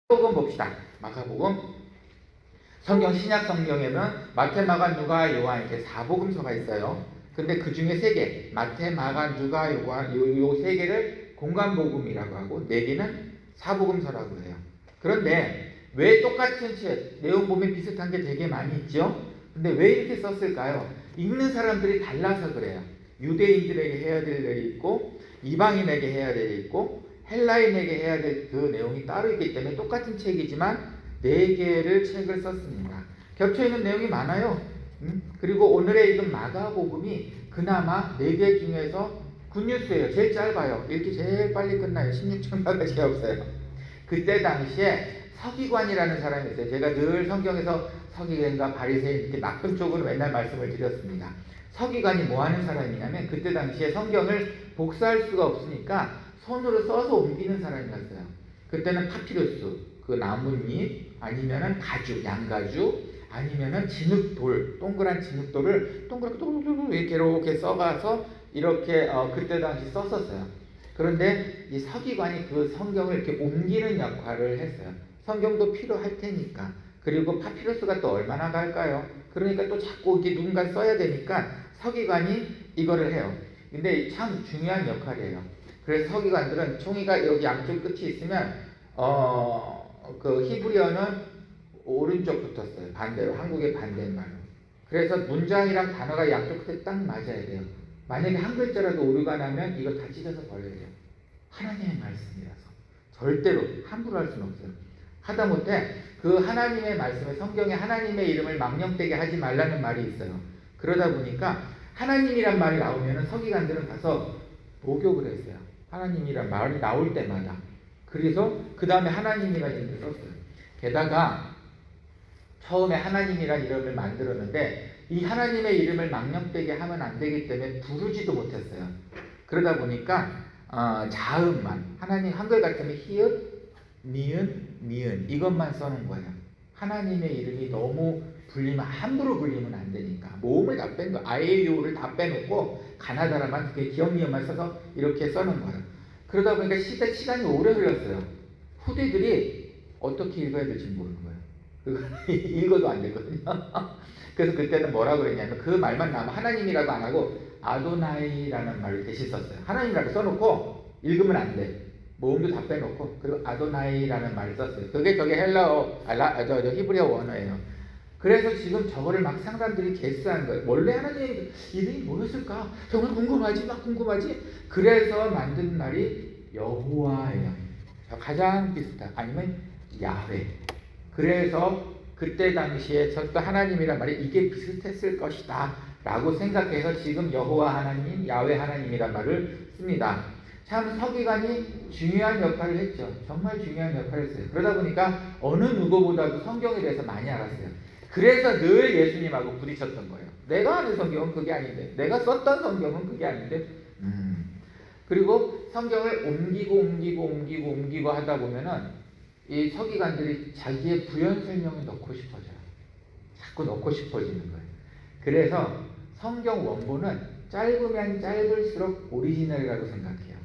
마가복음 봅시다. 마가복음. 성경 신약 성경에는 마태, 마가, 누가, 요한 이렇게 4복음서가 있어요. 근데 그 중에 3개, 마태, 마가, 누가, 요한 요 3개를 공관복음이라고 하고 4개는 4복음서라고 해요. 그런데 왜 똑같은 책, 내용 보면 비슷한 게 되게 많이 있죠? 근데 왜 이렇게 썼을까요? 읽는 사람들이 달라서 그래요. 유대인들에게 해야 될 일이 있고 이방인에게 해야 될 일이 있고 헬라인에게 해야 될 그 내용이 따로 있기 때문에 똑같은 책이지만 4개를 책을 썼습니다. 겹쳐있는 내용이 많아요. 그리고 오늘의 읽은 마가복음이 그나마 4개 중에서 굿뉴스예요. 제일 짧아요. 읽기 제일 빨리 끝나요. 16장밖에 없어요. 그때 당시에 서기관이라는 사람이 있어요. 제가 늘 성경에서 서기관과 바리새인 이렇게 나쁜 쪽으로 맨날 말씀을 드렸습니다. 서기관이 뭐 하는 사람이냐면 그때 당시에 성경을 복사할 수가 없으니까 손으로 써서 옮기는 사람이었어요. 그때는 파피루스, 그 나뭇잎, 아니면은 가죽, 양가죽, 아니면은 진흙돌, 동그란 진흙돌을 동그랗게 이렇게 써가서 이렇게 그때 당시 썼었어요. 그런데 이 서기관이 그 성경을 이렇게 옮기는 역할을 했어요. 성경도 필요할 테니까. 그리고 파피루스가 또 얼마나 갈까요? 그러니까 또 자꾸 이렇게 누군가 써야 되니까 서기관이 이거를 해요. 근데 참 중요한 역할이에요. 그래서 서기관들은 총이가 여기 양쪽 끝이 있으면 그 히브리어는 오른쪽 붙었어요. 반대로 한국의 반대말로. 그래서 문장이랑 단어가 양쪽 끝에 딱 맞아야 돼요. 만약에 한 글자라도 오류가 나면 이거 다 찢어서 버려야 돼요. 하나님의 말씀이라서 절대로 함부로 할 수는 없어요. 하다못해 그 하나님의 말씀에 성경에 하나님의 이름을 망령되게 하지 말라는 말이 있어요. 그러다 보니까 하나님이란 말이 나오면 서기관들은 가서 목욕을 했어요. 하나님이란 말이 나올 때마다. 그래서 그 다음에 하나님이라는 이름을 썼어요. 게다가 처음에 하나님이라는 이름을 만들었는데 이 하나님의 이름을 망령되게 하면 안 되기 때문에 부르지도 못했어요. 그러다 보니까 자음만, 하나님 한글 같으면 히읗, 니은, 미은 이것만 써놓은 거예요. 하나님의 이름이 너무 불리면 함부로 불리면 안 되니까 모음을 다 뺀 거, 아에이오를 다 빼놓고 가나다라만 기억니은만 써서 이렇게 써놓은 거예요. 그러다 보니까 시간이 오래 흘렀어요. 후대들이 어떻게 읽어야 될지 모르는 거예요. 읽어도 안 되거든요. 그래서 그때는 뭐라고 그랬냐면 그 말만 나오면 하나님이라고 안 하고 아도나이라는 말을 대신 썼어요. 하나님이라고 써놓고 읽으면 안 돼. 모음도 다 빼놓고 그리고 아도나이라는 말을 썼어요. 그게 저게 헬라어, 히브리어 원어예요. 그래서 지금 저거를 막 상담들이 개수한 거예요. 원래 하나님의 이름이 뭐였을까? 정말 궁금하지? 막 궁금하지? 그래서 만든 말이 여호와예요. 가장 비슷한, 아니면 야훼. 그래서 그때 당시에 저 하나님이란 말이 이게 비슷했을 것이다 라고 생각해서 지금 여호와 하나님, 야훼 하나님이란 말을 씁니다. 참 서기관이 중요한 역할을 했죠. 정말 중요한 역할을 했어요. 그러다 보니까 어느 누구보다도 성경에 대해서 많이 알았어요. 그래서 늘 예수님하고 부딪혔던 거예요. 내가 아는 성경은 그게 아닌데, 내가 썼던 성경은 그게 아닌데. 그리고 성경을 옮기고 하다 보면은 이 서기관들이 자기의 부연 설명을 넣고 싶어져요. 자꾸 넣고 싶어지는 거예요. 그래서 성경 원본은 짧으면 짧을수록 오리지널이라고 생각해요.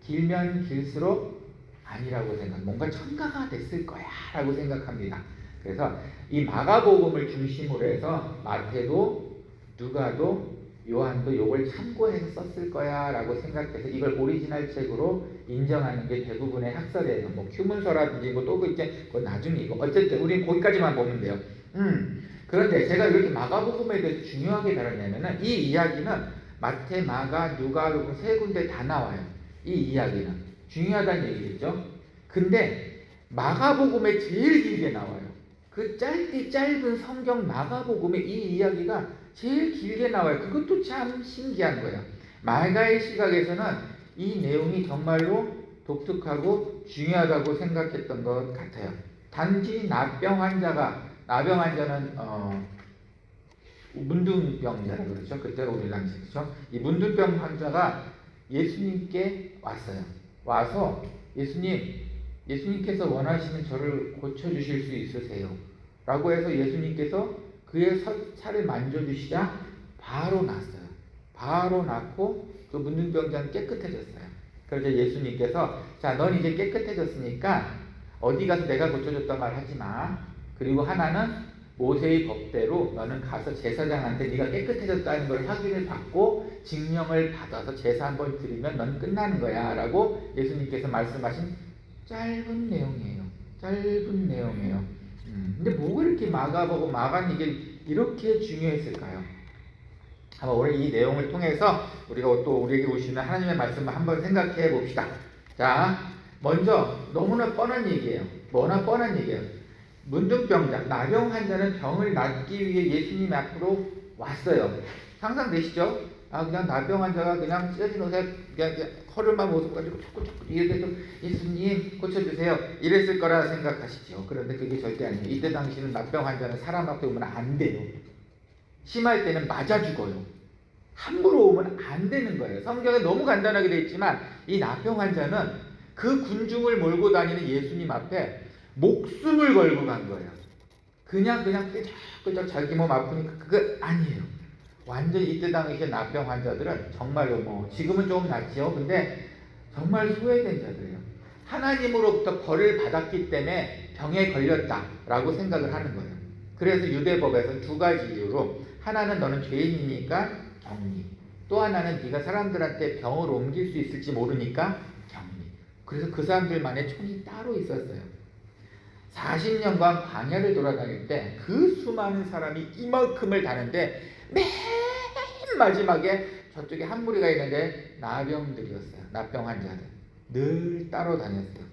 길면 길수록 아니라고 생각해요. 뭔가 첨가가 됐을 거야 라고 생각합니다. 그래서 이 마가복음을 중심으로 해서 마태도 누가도 요한도 이걸 참고해서 썼을 거야 라고 생각해서 이걸 오리지널 책으로 인정하는 게 대부분의 학설이에요. 뭐 큐문서라든지 뭐 또 이제 그건 나중이고 어쨌든 우리는 거기까지만 보면 돼요. 그런데 제가 이렇게 마가복음에 대해서 중요하게 다뤘냐면은 이 이야기는 마태, 마가, 누가복음 3군데 다 나와요. 이 이야기는 중요하다는 얘기겠죠. 근데 마가복음에 제일 길게 나와요. 그 짧은 성경 마가복음에 이 이야기가 제일 길게 나와요. 그것도 참 신기한 거예요. 마가의 시각에서는 이 내용이 정말로 독특하고 중요하다고 생각했던 것 같아요. 단지 나병 환자는 문둥병자라고 그러죠. 그때가 우리 당시 그렇죠. 이 문둥병 환자가 예수님께 왔어요. 와서 예수님께서 원하시면 저를 고쳐주실 수 있으세요? 라고 해서 예수님께서 그의 살을 만져주시자 바로 낫어요. 바로 낫고 그 문둥병자는 깨끗해졌어요. 그래서 예수님께서 자, 넌 이제 깨끗해졌으니까 어디 가서 내가 고쳐줬단 말 하지 마. 그리고 하나는 모세의 법대로 너는 가서 제사장한테 네가 깨끗해졌다는 걸 확인을 받고 증명을 받아서 제사 한번 드리면 넌 끝나는 거야 라고 예수님께서 말씀하신 짧은 내용이에요. 짧은 내용이에요. 근데 뭐가 이렇게 마가는 이게 이렇게 중요했을까요? 한번 오늘 이 내용을 통해서 우리가 또 우리에게 오시는 하나님의 말씀을 한번 생각해 봅시다. 자, 먼저 너무나 뻔한 얘기예요. 뭐나 뻔한 얘기예요. 문둥병자, 나병 환자는 병을 낫기 위해 예수님 앞으로 왔어요. 상상되시죠? 아, 그냥 나병 환자가 그냥 찢어진 옷에 그냥 허름한 모습 가지고 자꾸 이렇게 해서 예수님 고쳐주세요 이랬을 거라 생각하시죠. 그런데 그게 절대 아니에요. 이때 당시는 나병 환자는 사람 앞에 오면 안 돼요. 심할 때는 맞아 죽어요. 함부로 오면 안 되는 거예요. 성경에 너무 간단하게 되어 있지만 이 나병 환자는 그 군중을 몰고 다니는 예수님 앞에 목숨을 걸고 간 거예요. 그냥 끄적끄적 자기 몸 아프니까 그거 아니에요. 완전히 이때 당시에 나병 환자들은 정말로 지금은 조금 낫지요. 근데 정말 소외된 자들이에요. 하나님으로부터 벌을 받았기 때문에 병에 걸렸다라고 생각을 하는 거예요. 그래서 유대법에서 두 가지 이유로 하나는 너는 죄인이니까 격리, 또 하나는 네가 사람들한테 병을 옮길 수 있을지 모르니까 격리. 그래서 그 사람들만의 촌이 따로 있었어요. 40년간 광야를 돌아다닐 때 그 수많은 사람이 이만큼을 다는데 맨 마지막에 저쪽에 한 무리가 있는데 나병들이었어요. 나병 환자들. 늘 따로 다녔어요.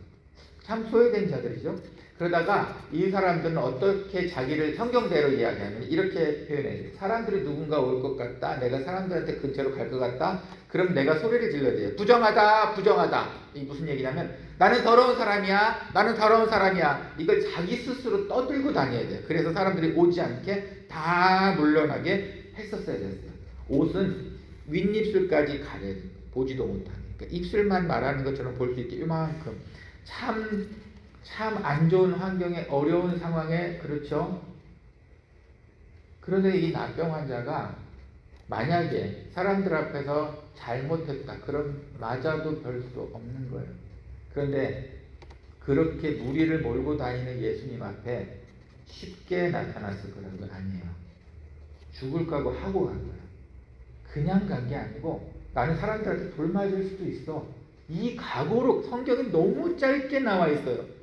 참 소외된 자들이죠. 그러다가 이 사람들은 어떻게 자기를 성경대로 이야기하면 이렇게 표현해요. 사람들이 누군가 올 것 같다. 내가 사람들한테 근처로 갈 것 같다. 그럼 내가 소리를 질러야 돼요. 부정하다, 부정하다. 이게 무슨 얘기냐면 나는 더러운 사람이야. 나는 더러운 사람이야. 이걸 자기 스스로 떠들고 다녀야 돼요. 그래서 사람들이 오지 않게 다 물러나게 했었어야 됐어요. 옷은 윗입술까지 가려야 돼요. 보지도 못하게. 그러니까 입술만 말하는 것처럼 볼 수 있게 이만큼. 참 안 좋은 환경에 어려운 상황에 그렇죠. 그런데 이 나병 환자가 만약에 사람들 앞에서 잘못했다. 그럼 맞아도 별 수 없는 거예요. 그런데 그렇게 무리를 몰고 다니는 예수님 앞에 쉽게 나타났을 거라는 건 아니에요. 죽을 각오 하고 간 거예요. 그냥 간 게 아니고 나는 사람들한테 돌 맞을 수도 있어. 이 각오로 성경이 너무 짧게 나와 있어요.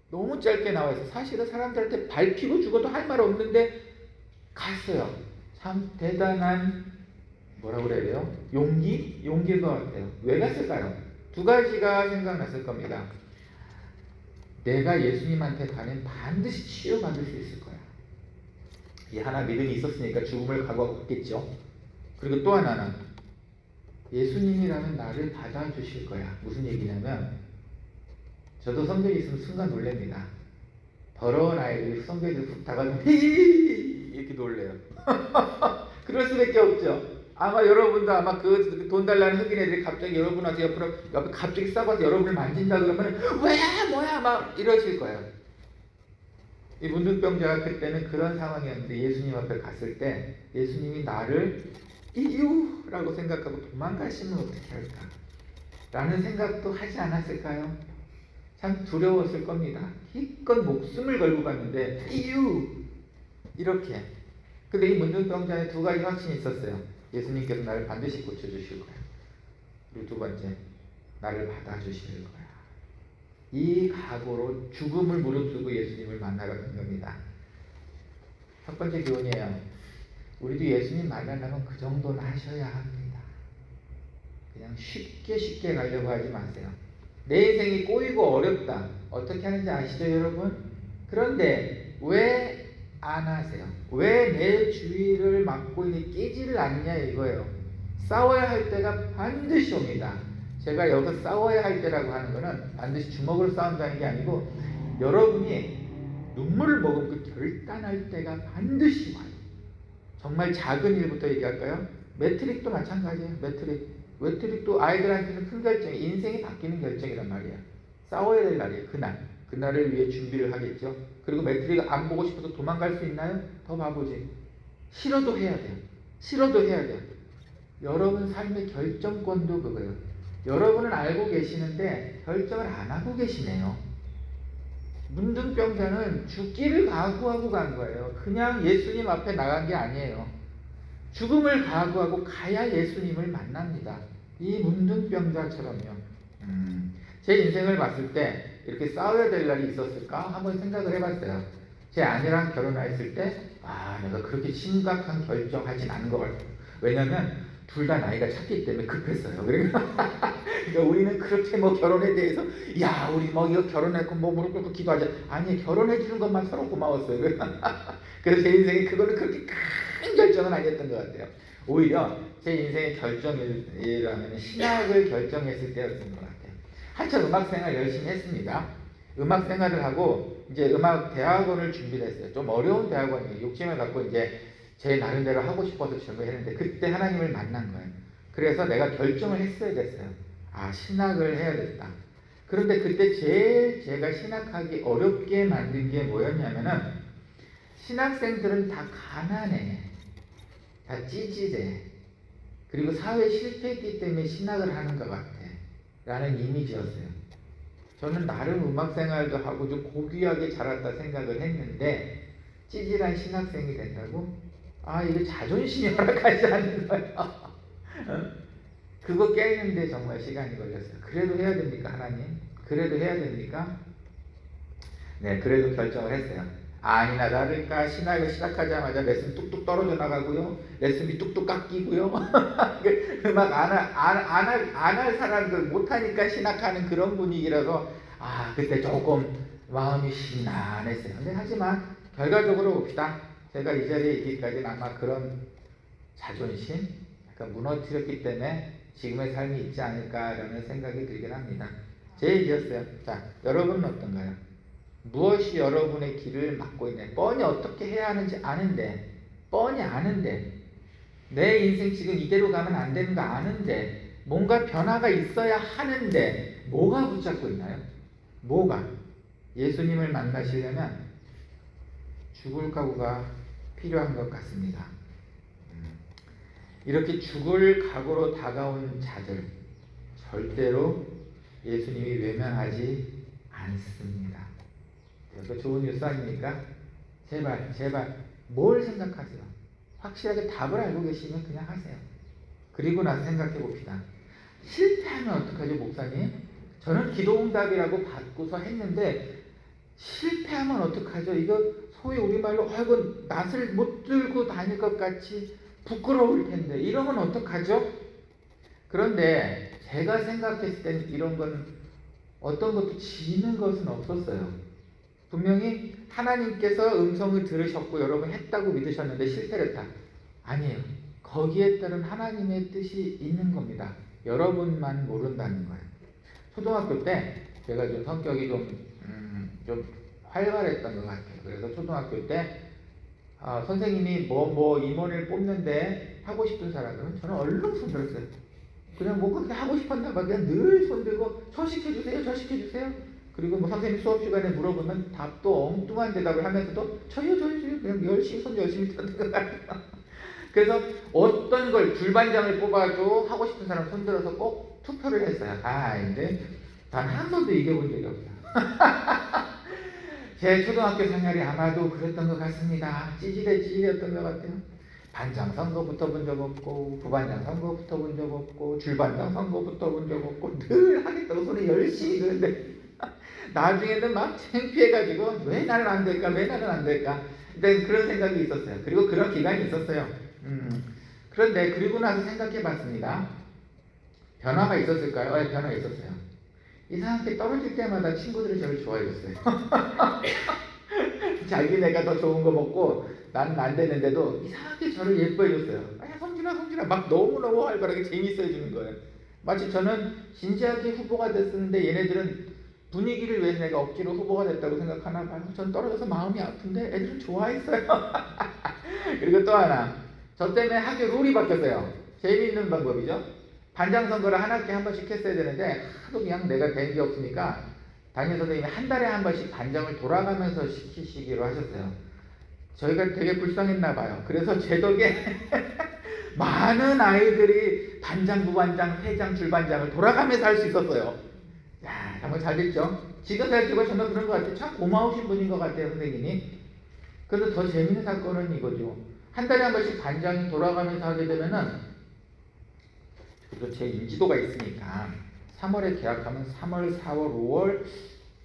너무 짧게 나와 있어요. 사실은 사람들한테 밟히고 죽어도 할 말 없는데 갔어요. 참 대단한 뭐라고 그래야 돼요? 용기인 것 같아요. 왜 갔을까요? 두 가지가 생각났을 겁니다. 내가 예수님한테 가면 반드시 치유받을 수 있을 거야. 이 하나 믿음이 있었으니까 죽음을 각오했겠죠. 그리고 또 하나는 예수님이라면 나를 받아주실 거야. 무슨 얘기냐면 저도 성경에 있으면 순간 놀랍니다. 더러운 아이들이 성경에 훅 다가가면 히히히 이렇게 놀래요. 그럴 수밖에 없죠. 아마 여러분도 아마 그 돈 달라는 흑인 애들이 갑자기 여러분한테 옆에 갑자기 싸봐서 여러분을 만진다 그러면 왜 뭐야 막 이러실 거예요. 이 문둥병자가 그때는 그런 상황이었는데 예수님 앞에 갔을 때 예수님이 나를 이유라고 생각하고 도망가시면 어떻게 할까? 라는 생각도 하지 않았을까요? 참 두려웠을 겁니다. 기껏 목숨을 걸고 갔는데 이유 이렇게. 근데 이 문둥병자에 두 가지 확신이 있었어요. 예수님께서 나를 반드시 고쳐주실 거야. 그리고 두 번째, 나를 받아주실 거야. 이 각오로 죽음을 무릅쓰고 예수님을 만나러 간 겁니다. 첫 번째 교훈이에요. 우리도 예수님 만나려면 그 정도는 하셔야 합니다. 그냥 쉽게 가려고 하지 마세요. 내 인생이 꼬이고 어렵다. 어떻게 하는지 아시죠, 여러분? 그런데 왜 안 하세요? 왜 내 주위를 막고 있는 끼지를 않냐 이거예요. 싸워야 할 때가 반드시 옵니다. 제가 여기서 싸워야 할 때라고 하는 거는 반드시 주먹으로 싸운다는 게 아니고 여러분이 눈물을 머금고 결단할 때가 반드시 와요. 정말 작은 일부터 얘기할까요? 매트릭도 마찬가지예요. 매트릭도 아이들한테는 큰 결정이, 인생이 바뀌는 결정이란 말이야. 싸워야 될 날이에요. 그날을 위해 준비를 하겠죠. 그리고 매트릭 안 보고 싶어서 도망갈 수 있나요? 더 바보지. 싫어도 해야 돼요. 싫어도 해야 돼요. 여러분 삶의 결정권도 그거예요. 여러분은 알고 계시는데 결정을 안 하고 계시네요. 문둥병자는 죽기를 각오하고 간 거예요. 그냥 예수님 앞에 나간 게 아니에요. 죽음을 각오하고 가야 예수님을 만납니다. 이 문둥병자처럼요. 제 인생을 봤을 때 이렇게 싸워야 될 날이 있었을까? 한번 생각을 해봤어요. 제 아내랑 결혼했을 때, 내가 그렇게 심각한 결정하진 않은 것 같아요. 왜냐면 둘 다 나이가 찼기 때문에 급했어요. 그러니까 우리는 그렇게 결혼에 대해서, 우리 이거 결혼했고 무릎 꿇고 기도하자. 아니, 결혼해주는 것만 서로 고마웠어요. 그래서 제 인생에 그거는 그렇게 큰 결정은 아니었던 것 같아요. 오히려 제 인생의 결정이라면 신학을 결정했을 때였던 것 같아요. 한참 음악 생활 열심히 했습니다. 음악 생활을 하고 이제 음악 대학원을 준비를 했어요. 좀 어려운 대학원이에요. 욕심을 갖고 이제 제 나름대로 하고 싶어서 준비했는데 그때 하나님을 만난 거예요. 그래서 내가 결정을 했어야 됐어요. 신학을 해야겠다. 그런데 그때 제일 제가 신학하기 어렵게 만든 게 뭐였냐면은, 신학생들은 다 가난해. 다 찌질해. 그리고 사회 실패했기 때문에 신학을 하는 것 같아. 라는 이미지였어요. 저는 나름 음악생활도 하고 좀 고귀하게 자랐다 생각을 했는데, 찌질한 신학생이 된다고? 이거 자존심이 허락하지 않는 거예요. 그거 깨는데 정말 시간이 걸렸어요. 그래도 해야 됩니까, 하나님? 그래도 해야 됩니까? 네, 그래도 결정을 했어요. 아니나 다를까 신학을 시작하자마자 레슨 뚝뚝 떨어져 나가고요. 레슨비 뚝뚝 깎이고요. 음악 안 할 사람들 못하니까 신학하는 그런 분위기라서 그때 조금 마음이 심란했어요. 근데 하지만 결과적으로 봅시다. 제가 이 자리에 있기까지는 아마 그런 자존심, 약간 무너뜨렸기 때문에 지금의 삶이 있지 않을까라는 생각이 들긴 합니다. 제 얘기였어요. 자, 여러분은 어떤가요? 무엇이 여러분의 길을 막고 있나요? 뻔히 어떻게 해야 하는지 아는데, 뻔히 아는데, 내 인생 지금 이대로 가면 안 되는 거 아는데, 뭔가 변화가 있어야 하는데, 뭐가 붙잡고 있나요? 뭐가? 예수님을 만나시려면 죽을 각오가 필요한 것 같습니다. 이렇게 죽을 각오로 다가온 자들, 절대로 예수님이 외면하지 않습니다. 이거 좋은 뉴스 아닙니까? 제발 뭘 생각하세요? 확실하게 답을 알고 계시면 그냥 하세요. 그리고 나서 생각해 봅시다. 실패하면 어떡하죠, 목사님? 저는 기도응답이라고 받고서 했는데 실패하면 어떡하죠? 이거 소위 우리말로 이거 낫을 못 들고 다닐 것 같이 부끄러울 텐데 이러면 어떡하죠? 그런데 제가 생각했을 때는 이런 건 어떤 것도 지는 것은 없었어요. 분명히 하나님께서 음성을 들으셨고 여러분 했다고 믿으셨는데 실패를 했다. 아니에요. 거기에 따른 하나님의 뜻이 있는 겁니다. 여러분만 모른다는 거예요. 초등학교 때 제가 좀 성격이 좀 활발했던 것 같아요. 그래서 초등학교 때 선생님이 임원을 뽑는데 하고 싶은 사람은 저는 얼른 손들었어요. 그냥 그렇게 하고 싶었나 봐. 그냥 늘 손들고 저 시켜주세요. 그리고 선생님 수업 시간에 물어보면 답도 엉뚱한 대답을 하면서도 저요 그냥 열심히 듣는 것 같아요. 그래서 어떤 걸 줄반장을 뽑아도 하고 싶은 사람 손들어서 꼭 투표를 했어요. 근데 단 한 번도 이겨본 적이 없어요. 제 초등학교 생활이 아마도 그랬던 것 같습니다. 찌질했던 것 같아요. 반장 선거 붙어본 적 없고, 부반장 선거 붙어본 적 없고, 줄반장 선거 붙어본 적 없고, 늘 하겠다고 손에 열심히 그런데 나중에는 막 창피해가지고 왜 나는 안 될까? 일단 그런 생각이 있었어요. 그리고 그런 기간이 있었어요. 그런데 그리고 나서 생각해 봤습니다. 변화가 있었을까요? 변화가 있었어요. 이상하게 떨어질 때마다 친구들이 저를 좋아해줬어요. 자기네가 더 좋은 거 먹고 나는 안 되는데도 이상하게 저를 예뻐해줬어요. 성준아 막 너무너무 활발하게 재밌어 해주는 거예요. 마치 저는 진지하게 후보가 됐었는데 얘네들은 분위기를 위해서 내가 억지로 후보가 됐다고 생각하나 봐요. 전 떨어져서 마음이 아픈데 애들은 좋아했어요. 그리고 또 하나, 저 때문에 학교 룰이 바뀌었어요. 재미있는 방법이죠. 반장 선거를 한 학기에 한 번씩 했어야 되는데 하도 그냥 내가 된 게 없으니까 담임 선생님이 한 달에 한 번씩 반장을 돌아가면서 시키시기로 하셨어요. 저희가 되게 불쌍했나 봐요. 그래서 제 덕에 많은 아이들이 반장, 부반장, 회장, 줄반장을 돌아가면서 할 수 있었어요. 야, 정말 잘 됐죠? 지금 생각해보면 정말 그런 것 같아요. 참 고마우신 분인 것 같아요, 선생님이. 그래서 더 재밌는 사건은 이거죠. 한 달에 한 번씩 반장이 돌아가면서 하게 되면은, 그리고 제 인지도가 있으니까 3월에 계약하면 3월, 4월,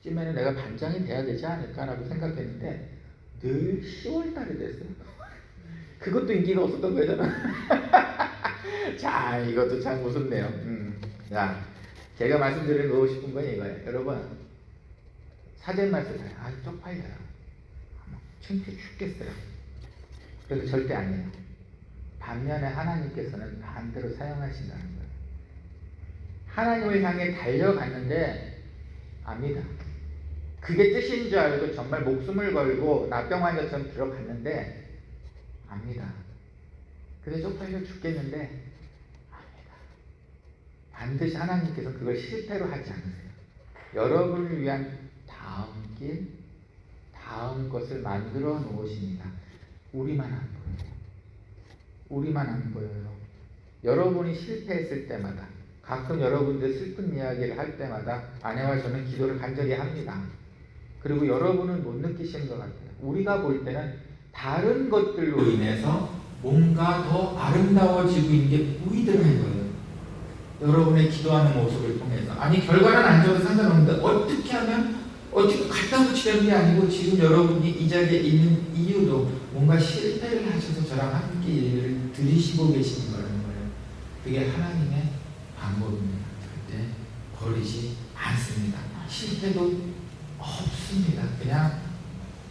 5월쯤에는 내가 반장이 돼야 되지 않을까라고 생각했는데 늘 10월 달에 됐어요. 그것도 인기가 없었던 거예요, 저는. 자, 이것도 참 무섭네요. 자, 제가 말씀드리고 싶은 건 이거예요. 여러분, 사전 말씀을 아주 쪽팔려요. 창피해 죽겠어요. 그래서 절대 아니에요. 반면에 하나님께서는 반대로 사용하신다는 거예요. 하나님을 향해 달려갔는데 압니다. 그게 뜻인 줄 알고 정말 목숨을 걸고 나병 환자처럼 들어갔는데 압니다. 그래서 쪽팔려 죽겠는데 압니다. 반드시 하나님께서 그걸 실패로 하지 않으세요. 여러분을 위한 다음 길, 다음 것을 만들어 놓으십니다. 우리만 안 보여요. 우리만 안 보여요. 여러분이 실패했을 때마다, 가끔 여러분들 슬픈 이야기를 할 때마다 아내와 저는 기도를 간절히 합니다. 그리고 여러분은 못 느끼시는 것 같아요. 우리가 볼 때는 다른 것들로 인해서 뭔가 더 아름다워지고 있는 게 보이더라는 거예요. 여러분의 기도하는 모습을 통해서. 아니, 결과는 안 좋아도 상관없는데 어떻게 하면 어떻게 갖다 붙이려는 게 아니고 지금 여러분이 이 자리에 있는 이유도 뭔가 실패를 하셔서 저랑 함께 일을 들이시고 계시는 거라는 거예요. 그게 하나님의 방법입니다. 그때 버리지 않습니다. 실패도 없습니다.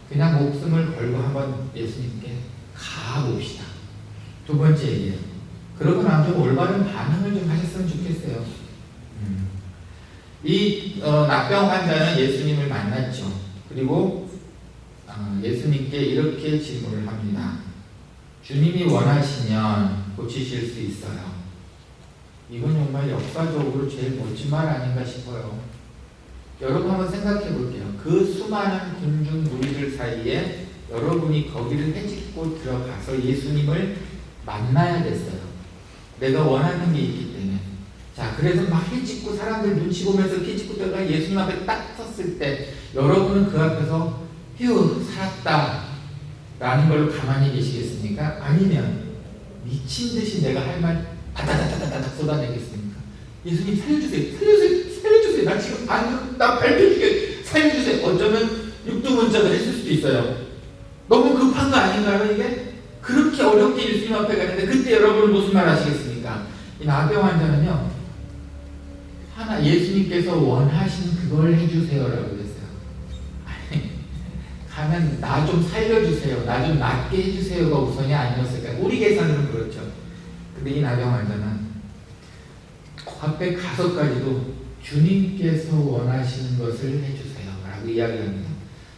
그냥 목숨을 걸고 한번 예수님께 가봅시다. 두 번째 얘기예요. 그러고 나면 좀 올바른 반응을 좀 하셨으면 좋겠어요. 이 납병 환자는 예수님을 만났죠. 그리고 예수님께 이렇게 질문을 합니다. 주님이 원하시면 고치실 수 있어요. 이건 정말 역사적으로 제일 멋진 말 아닌가 싶어요. 여러분 한번 생각해 볼게요. 그 수많은 군중 무리들 사이에 여러분이 거기를 헤집고 들어가서 예수님을 만나야 됐어요. 내가 원하는 게 있기 때문에. 자, 그래서 막 헤집고 사람들 눈치 보면서 헤집고 들어가 예수님 앞에 딱 섰을 때 여러분은 그 앞에서 휴, 살았다 라는 걸로 가만히 계시겠습니까? 아니면 미친 듯이 내가 할 말 다다다다다닥 쏟아내겠습니까? 예수님 살려주세요. 살려주세요. 살려주세요. 나 지금 나 밟혀주게 살려주세요. 어쩌면 육두문자를 했을 수도 있어요. 너무 급한 거 아닌가요, 이게? 그렇게 어렵게 예수님 앞에 가는데 그때 여러분은 무슨 말 하시겠습니까? 이 나병 환자는요, 하나 예수님께서 원하시는 그걸 해주세요라고 그랬어요. 아니, 가면 나 좀 살려주세요, 나 좀 낫게 해주세요가 우선이 아니었을까요? 우리 계산으로는 그렇죠. 근데 이 나병 환자는 앞에 가서까지도 주님께서 원하시는 것을 해주세요라고 이야기합니다.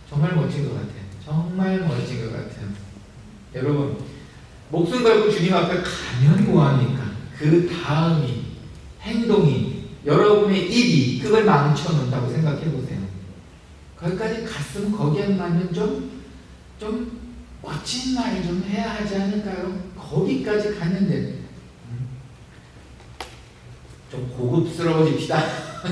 정말 멋진 것 같아요. 정말 멋진 것 같아요. 여러분, 목숨 걸고 주님 앞에 가면 뭐합니까? 그 다음이, 행동이, 여러분의 입이 그걸 망쳐놓는다고 생각해 보세요. 거기까지 갔으면 거기에 맞는 좀 멋진 말을 좀 해야 하지 않을까요? 거기까지 갔는데 좀 고급스러워집시다.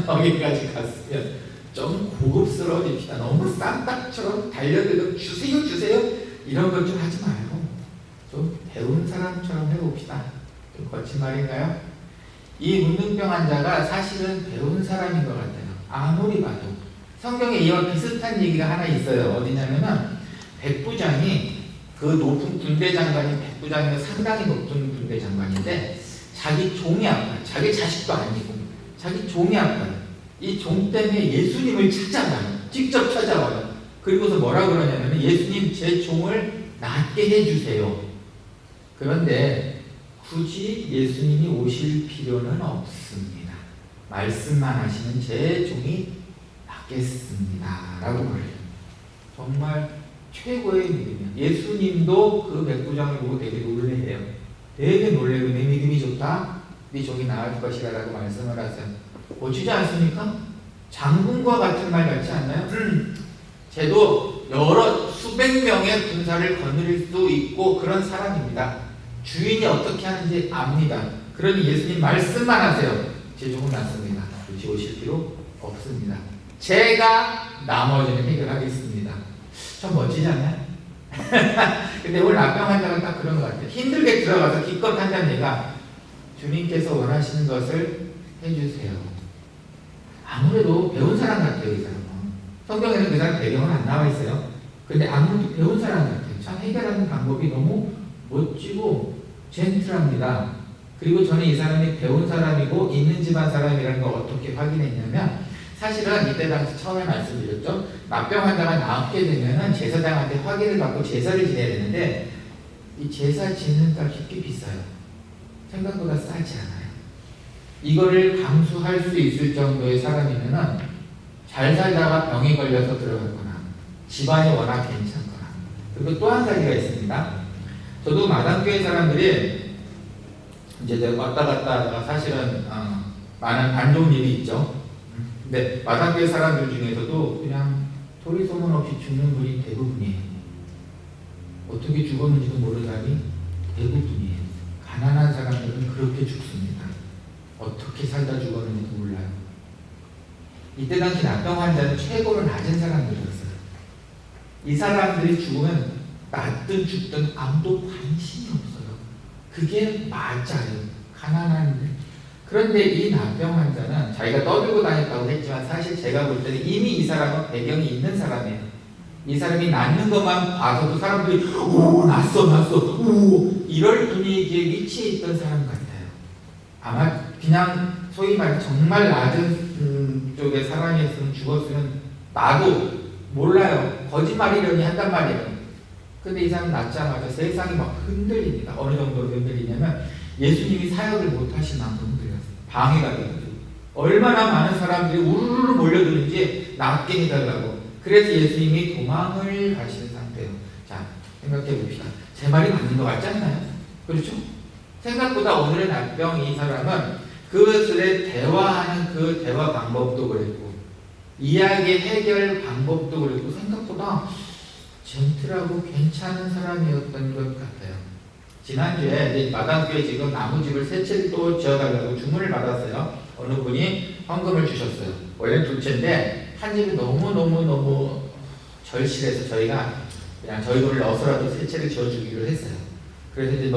거기까지 갔으면 좀 고급스러워집시다. 너무 쌈딱처럼 달려들고 주세요 이런 것 좀 하지 말고 좀 배운 사람처럼 해봅시다. 좀 거친 말인가요? 이 문둥병 환자가 사실은 배운 사람인 것 같아요. 아무리 봐도 성경에 이와 비슷한 얘기가 하나 있어요. 어디냐면은 백부장이, 그 높은 군대 장관인 백부장이 상당히 높은 군대 장관인데 자기 종이 아파요. 자기 자식도 아니고 자기 종이 아파요. 이 종 때문에 예수님을 찾아가요. 직접 찾아와요. 그리고서 뭐라 그러냐면 예수님, 제 종을 낫게 해주세요. 그런데 굳이 예수님이 오실 필요는 없습니다. 말씀만 하시면 제 종이 낫겠습니다 라고 말해요. 정말 최고의 믿음이에요. 예수님도 그 백부장을 보고 되게 놀래해요. 되게 놀래고 내 믿음이 좋다. 네 종이 나을 것이라 라고 말씀을 하세요. 멋지지 않습니까? 장군과 같은 말 같지 않나요? 쟤도 여러 수백 명의 군사를 거느릴 수 있고 그런 사람입니다. 주인이 어떻게 하는지 압니다. 그러니 예수님 말씀만 하세요. 제 종은 낫습니다. 굳이 오실 필요 없습니다. 제가 나머지는 해결하겠습니다. 참 멋지지 않나요? 근데 오늘 납병 환자가 딱 그런 것 같아요. 힘들게 들어가서 기껏 한다는 얘가 주님께서 원하시는 것을 해주세요. 아무래도 배운 사람 같아요. 이 사람은. 성경에는 그 사람 배경은 안 나와 있어요. 근데 아무래도 배운 사람 같아요. 참 해결하는 방법이 너무 멋지고 젠틀합니다. 그리고 저는 이 사람이 배운 사람이고 있는 집안 사람이라는 걸 어떻게 확인했냐면, 사실은 이때 당시 처음에 말씀드렸죠. 납병 환자가 낫게 되면은 제사장한테 확인을 받고 제사를 지내야 되는데, 이 제사 지는 값이 꽤 비싸요. 생각보다 싸지 않아요. 이거를 감수할 수 있을 정도의 사람이면은 잘 살다가 병이 걸려서 들어갔거나 집안이 워낙 괜찮거나. 그리고 또 한 가지가 있습니다. 저도 마당교회 사람들이 이제 왔다 갔다 하다가 사실은 많은 안 좋은 일이 있죠. 근데 마당교회 사람들 중에서도 그냥 소리 소문 없이 죽는 분이 대부분이에요. 어떻게 죽었는지도 모르다니 대부분이에요. 가난한 사람들은 그렇게 죽습니다. 어떻게 살다 죽었는지도 몰라요. 이때 당시 납병 환자는 최고로 낮은 사람들이었어요. 이 사람들이 죽으면 낫든 죽든 아무도 관심이 없어요. 그게 맞아요. 가난한. 그런데 이 납병 환자는 자기가 떠들고 다녔다고 했지만 사실 제가 볼 때는 이미 이 사람은 배경이 있는 사람이에요. 이 사람이 낫는 것만 봐서도 사람들이 오 낫어 오 이럴 분위기에 위치해 있던 사람 같아요. 아마 그냥 소위 말해 정말 낮은 쪽의 사람이었으면 죽었으면 나도 몰라요. 거짓말이려니 한단 말이에요. 근데 이 사람 낳자마자 세상이 막 흔들립니다. 어느 정도로 흔들리냐면 예수님이 사역을 못 하신 만큼 흔들렸어요. 방해가 돼가지고 얼마나 많은 사람들이 우르르 몰려드는지 낫게 해달라고. 그래서 예수님이 도망을 가시는 상태예요. 자, 생각해 봅시다. 제 말이 맞는 것 같지 않나요? 그렇죠? 생각보다 오늘의 납병 이 사람은 그들의 대화하는 그 대화 방법도 그랬고 이야기 해결 방법도 그랬고 생각보다 젠틀하고 괜찮은 사람이었던 것 같아요. 지난주에 마당교회 지금 나무집을 새 채를 또 지어달라고 주문을 받았어요. 어느 분이 헌금을 주셨어요. 원래는 두 채인데 한 집이 너무 절실해서 저희가 그냥 저희 돈을 넣어서라도 새 채를 지어주기로 했어요. 그래서 이제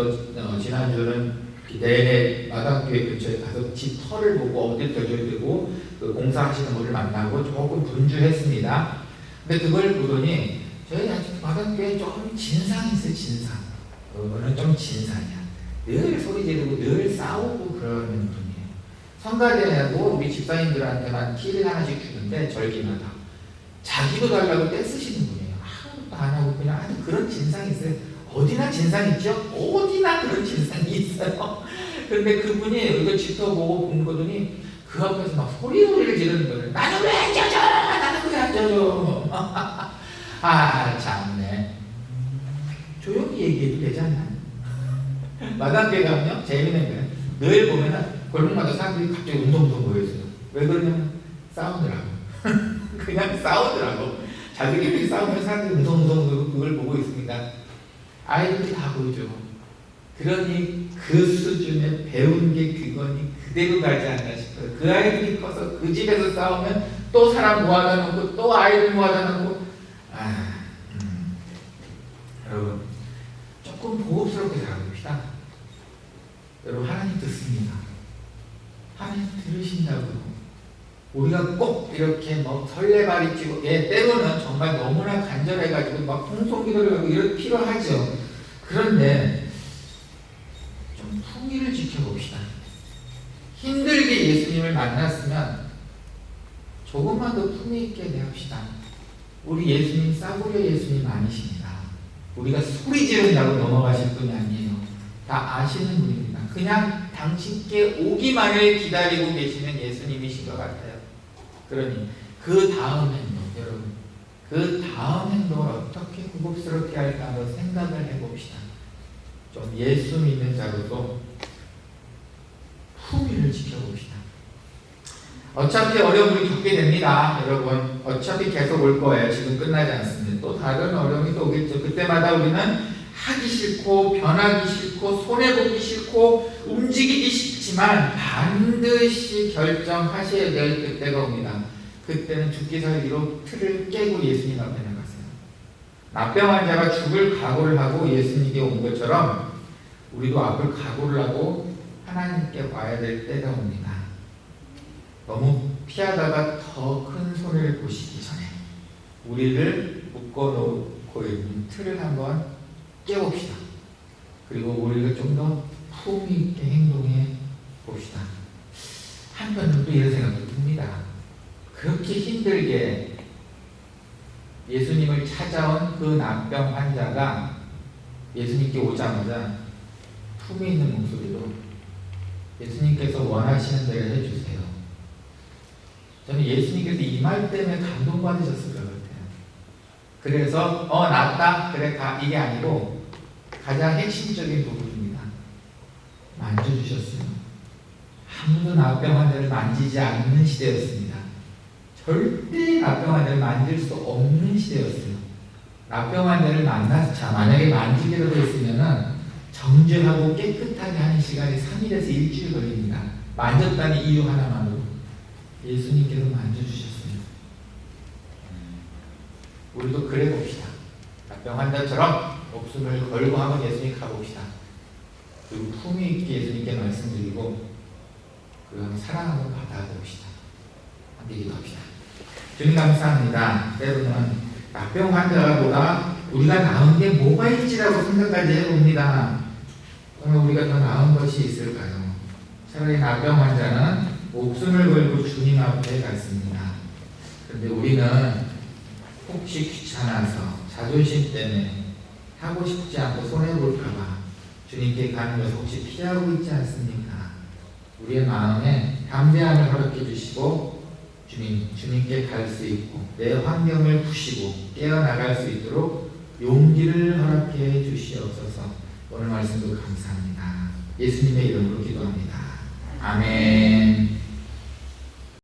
지난주는 내내 마당교회 근처에 가서 집 터를 보고 어디 져줘야 되고 그 공사하시는 분을 만나고 조금 분주했습니다. 근데 그걸 보더니 저희 아직 마당교회 좀 진상이 있어요. 진상. 그거는 좀 진상이야. 늘 소리 지르고 늘 싸우고 그러는 분이에요. 성가대하고 우리 집사님들한테만 키를 하나씩 주는데 절기마다 자기도 달라고 떼쓰시는 분이에요. 아무것도 안 하고 그냥 아주 그런 진상이 있어요. 어디나 진상 있죠? 어디나 그런 진상이 있어요. 그런데 그분이 이거 지켜보고 본 거더니 그 앞에서 막 소리를 지르는 거예요. 나는 왜 안 져줘! 나는 왜 안 져줘! 아 참네. 조용히 얘기해도 되지 않나? 마당교회 가면요 재미있는 거예요. 늘 보면은 골목마다 사람들이 갑자기 운동도 모여있어요. 왜 그러냐면 싸우더라고. 그냥 싸우더라고. 자기들끼리 싸우면 사람들이 운동 그걸 보고 있습니다. 아이들이 다 보죠. 그러니 그 수준에 배운 게 그거니 그대로 가지 않나 싶어요. 그 아이들이 커서 그 집에서 싸우면 또 사람 모아다 놓고 또 아이들 모아다 놓고 여러분 조금 보급스럽게 살아봅시다. 여러분 하나님 듣습니다. 하나님 들으신다고요. 우리가 꼭 이렇게 뭐 설레발이치고 때로는 정말 너무나 간절해가지고 막 홍성기도를 하고 이런 필요하죠. 그런데 좀 품위를 지켜봅시다. 힘들게 예수님을 만났으면 조금만 더 품위 있게 대합시다. 우리 예수님 싸구려 예수님 아니십니다. 우리가 소리 지른다고 넘어가실 분이 아니에요. 다 아시는 분입니다. 그냥 당신께 오기만을 기다리고 계시는 예수님이신 것 같아요. 그러니 그 다음 행동, 여러분 그 다음 행동을 어떻게 구급스럽게 할까 한번 생각을 해봅시다. 좀 예수 믿는 자로서 품위를 지켜봅시다. 어차피 어려움을 겪게 됩니다. 여러분 어차피 계속 올 거예요. 지금 끝나지 않습니다. 또 다른 어려움이 또 오겠죠. 그때마다 우리는 하기 싫고 변하기 싫고 손해보기 싫고 움직이기 싫지만 반드시 결정하셔야 될 그때가 옵니다. 그때는 죽기 살기로 틀을 깨고 예수님 앞에 나갔어요. 나병 환자가 죽을 각오를 하고 예수님께 온 것처럼 우리도 앞을 각오를 하고 하나님께 와야 될 때가 옵니다. 너무 피하다가 더 큰 손해를 보시기 전에 우리를 묶어놓고 있는 틀을 한번 깨봅시다. 그리고 우리를 좀 더 품위 있게 행동해 봅시다. 한편으로 또 이런 생각도 듭니다. 그렇게 힘들게 예수님을 찾아온 그 납병 환자가 예수님께 오자마자 품위 있는 목소리로 예수님께서 원하시는 대로 해주세요. 저는 예수님께서 이 말 때문에 감동받으셨을 것 같아요. 그래서 낫다 그래 가 이게 아니고 가장 핵심적인 부분입니다. 만져주셨어요. 아무도 납병 환자를 만지지 않는 시대였습니다. 절대 납병 환자를 만질 수 없는 시대였어요. 납병 환자를 만나서 만약에 만지기라도 했으면은 정죄하고 깨끗하게 하는 시간이 3일에서 일주일 걸립니다. 만졌다는 이유 하나만으로 예수님께서 만져주셨어요. 우리도 그래 봅시다. 납병 환자처럼 목숨을 걸고 한번 예수님 가봅시다. 그리고 품위 있게 예수님께 말씀드리고 그리고 사랑 한번 받아봅시다. 함께 기도합시다. 주님 감사합니다. 때로는 납병 환자보다 우리가 나은 게 뭐가 있지라고 생각까지 해봅니다. 오늘 우리가 더 나은 것이 있을까요? 차라리 납병 환자는 목숨을 걸고 주님 앞에 갔습니다. 그런데 우리는 혹시 귀찮아서 자존심 때문에 하고 싶지 않고 손해볼까봐 주님께 가는 것을 혹시 피하고 있지 않습니까? 우리의 마음에 담대함을 허락해 주시고 주님께 갈 수 있고 내 환경을 푸시고 깨어나갈 수 있도록 용기를 허락해 주시옵소서. 오늘 말씀도 감사합니다. 예수님의 이름으로 기도합니다. 아멘.